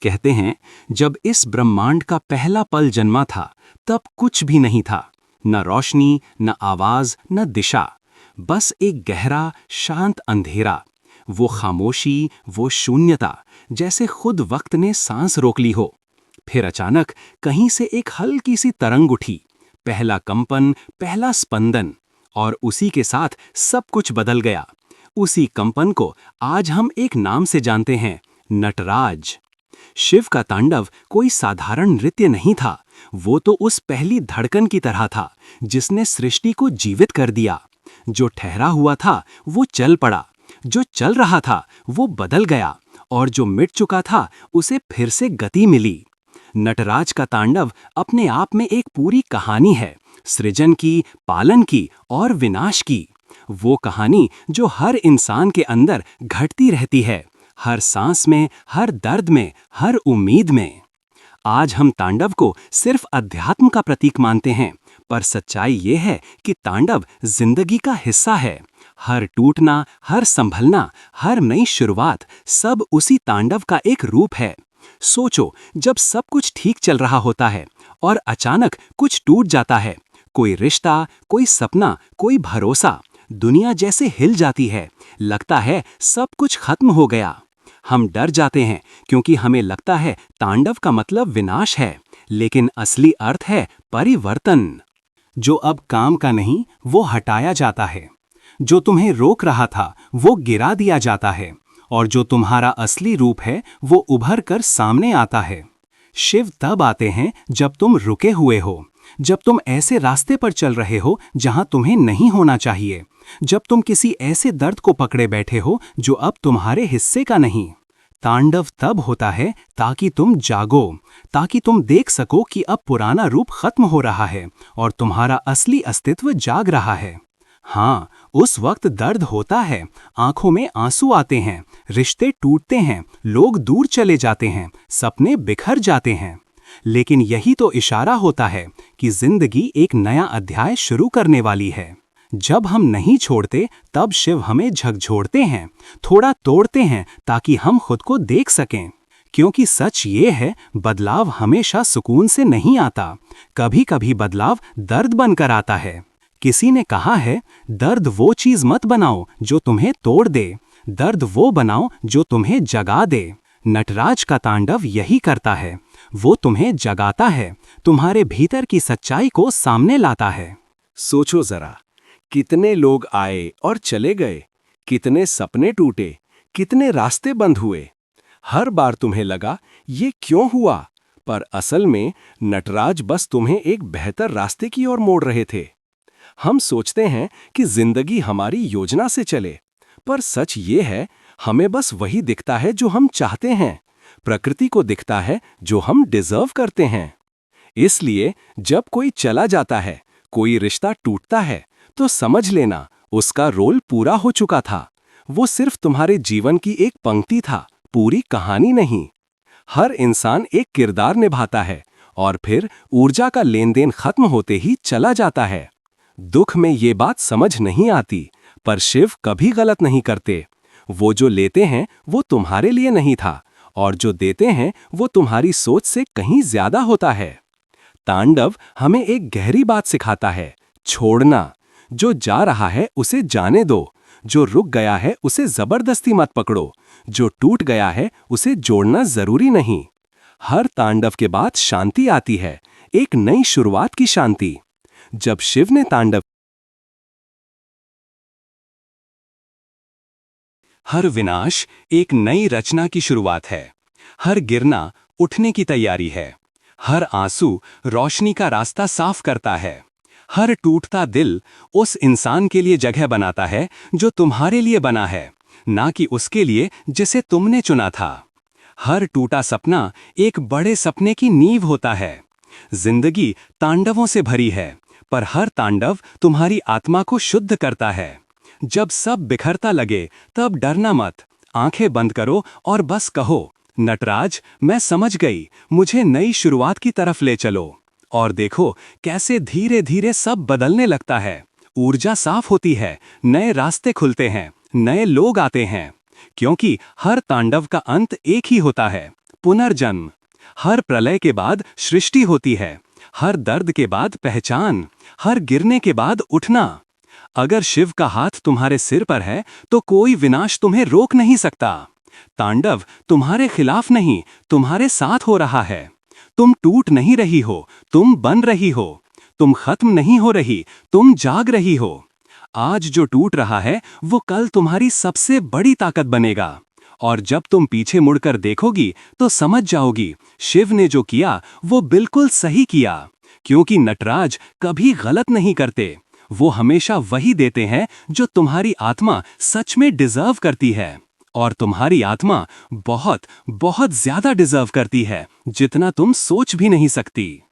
कहते हैं, जब इस ब्रह्मांड का पहला पल जन्मा था, तब कुछ भी नहीं था। न रोशनी, न आवाज, न दिशा। बस एक गहरा, शांत अंधेरा। वो खामोशी, वो शून्यता, जैसे खुद वक्त ने सांस रोक ली हो। फिर अचानक कहीं से एक हल्की सी तरंग उठी। पहला कंपन, पहला स्पंदन, और उसी के साथ सब कुछ बदल गया। उसी कंपन को आज हम एक नाम से जानते हैं, नटराज। शिव का तांडव कोई साधारण नृत्य नहीं था। वो तो उस पहली धड़कन की तरह था, जिसने सृष्टि को जीवित कर दिया। जो ठहरा हुआ था वो चल पड़ा, जो चल रहा था वो बदल गया, और जो मिट चुका था उसे फिर से गति मिली। नटराज का तांडव अपने आप में एक पूरी कहानी है, सृजन की, पालन की और विनाश की। वो कहानी जो हर इंसान के अंदर घटती रहती है, हर सांस में, हर दर्द में, हर उम्मीद में। आज हम तांडव को सिर्फ अध्यात्म का प्रतीक मानते हैं, पर सच्चाई ये है कि तांडव जिंदगी का हिस्सा है। हर टूटना, हर संभलना, हर नई शुरुआत, सब उसी तांडव का एक रूप है। सोचो, जब सब कुछ ठीक चल रहा होता है और अचानक कुछ टूट जाता है, कोई रिश्ता, कोई सपना, कोई भरोसा, दुनिया जैसे हिल जाती है। लगता है सब कुछ खत्म हो गया। हम डर जाते हैं क्योंकि हमें लगता है तांडव का मतलब विनाश है, लेकिन असली अर्थ है परिवर्तन। जो अब काम का नहीं, वो हटाया जाता है। जो तुम्हें रोक रहा था वो गिरा दिया जाता है, और जो तुम्हारा असली रूप है वो उभर कर सामने आता है। शिव तब आते हैं जब तुम रुके हुए हो, जब तुम ऐसे रास्ते पर चल रहे हो जहां तुम्हें नहीं होना चाहिए, जब तुम किसी ऐसे दर्द को पकड़े बैठे हो जो अब तुम्हारे हिस्से का नहीं। तांडव तब होता है ताकि तुम जागो, ताकि तुम देख सको कि अब पुराना रूप खत्म हो रहा है और तुम्हारा असली अस्तित्व जाग रहा है। हाँ, उस वक्त दर्द होता है, आंखों में आंसू आते हैं, रिश्ते टूटते हैं, लोग दूर चले जाते हैं, सपने बिखर जाते हैं। लेकिन यही तो इशारा होता है कि जिंदगी एक नया अध्याय शुरू करने वाली है। जब हम नहीं छोड़ते, तब शिव हमें झकझोरते हैं, थोड़ा तोड़ते हैं ताकि हम खुद को देख सकें। क्योंकि सच ये है, बदलाव हमेशा सुकून से नहीं आता। कभी कभी बदलाव दर्द बनकर आता है। किसी ने कहा है, दर्द वो चीज मत बनाओ जो तुम्हें तोड़ दे, दर्द वो बनाओ जो तुम्हें जगा दे। नटराज का तांडव यही करता है। वो तुम्हें जगाता है, तुम्हारे भीतर की सच्चाई को सामने लाता है। सोचो जरा, कितने लोग आए और चले गए, कितने सपने टूटे, कितने रास्ते बंद हुए। हर बार तुम्हें लगा ये क्यों हुआ, पर असल में नटराज बस तुम्हें एक बेहतर रास्ते की ओर मोड़ रहे थे। हम सोचते हैं कि जिंदगी हमारी योजना से चले, पर सच ये है, हमें बस वही दिखता है जो हम चाहते हैं। प्रकृति को दिखता है जो हम डिजर्व करते हैं। इसलिए जब कोई चला जाता है, कोई रिश्ता टूटता है, तो समझ लेना उसका रोल पूरा हो चुका था। वो सिर्फ तुम्हारे जीवन की एक पंक्ति था, पूरी कहानी नहीं। हर इंसान एक किरदार निभाता है और फिर ऊर्जा का लेन देन खत्म होते ही चला जाता है। दुख में ये बात समझ नहीं आती, पर शिव कभी गलत नहीं करते। वो जो लेते हैं वो तुम्हारे लिए नहीं था, और जो देते हैं वो तुम्हारी सोच से कहीं ज्यादा होता है। तांडव हमें एक गहरी बात सिखाता है, छोड़ना। जो जा रहा है उसे जाने दो, जो रुक गया है उसे जबरदस्ती मत पकड़ो, जो टूट गया है उसे जोड़ना जरूरी नहीं। हर तांडव के बाद शांति आती है, एक नई शुरुआत की शांति। जब शिव ने तांडव, हर विनाश एक नई रचना की शुरुआत है। हर गिरना उठने की तैयारी है। हर आंसू रोशनी का रास्ता साफ करता है। हर टूटता दिल उस इंसान के लिए जगह बनाता है जो तुम्हारे लिए बना है, ना कि उसके लिए जिसे तुमने चुना था। हर टूटा सपना एक बड़े सपने की नींव होता है। जिंदगी तांडवों से भरी है, पर हर तांडव तुम्हारी आत्मा को शुद्ध करता है। जब सब बिखरता लगे, तब डरना मत, आंखें बंद करो और बस कहो, नटराज, मैं समझ गई, मुझे नई शुरुआत की तरफ ले चलो। और देखो कैसे धीरे धीरे सब बदलने लगता है। ऊर्जा साफ होती है, नए रास्ते खुलते हैं, नए लोग आते हैं। क्योंकि हर तांडव का अंत एक ही होता है, पुनर्जन्म। हर प्रलय के बाद सृष्टि होती है, हर दर्द के बाद पहचान, हर गिरने के बाद उठना। अगर शिव का हाथ तुम्हारे सिर पर है तो कोई विनाश तुम्हें रोक नहीं सकता। तांडव तुम्हारे खिलाफ नहीं, तुम्हारे साथ हो रहा है। तुम टूट नहीं रही हो, तुम बन रही हो। तुम खत्म नहीं हो रही, तुम जाग रही हो। आज जो टूट रहा है वो कल तुम्हारी सबसे बड़ी ताकत बनेगा। और जब तुम पीछे मुड़कर देखोगी तो समझ जाओगी शिव ने जो किया वो बिल्कुल सही किया। क्योंकि नटराज कभी गलत नहीं करते, वो हमेशा वही देते हैं जो तुम्हारी आत्मा सच में डिजर्व करती है। और तुम्हारी आत्मा बहुत बहुत ज्यादा डिजर्व करती है, जितना तुम सोच भी नहीं सकती।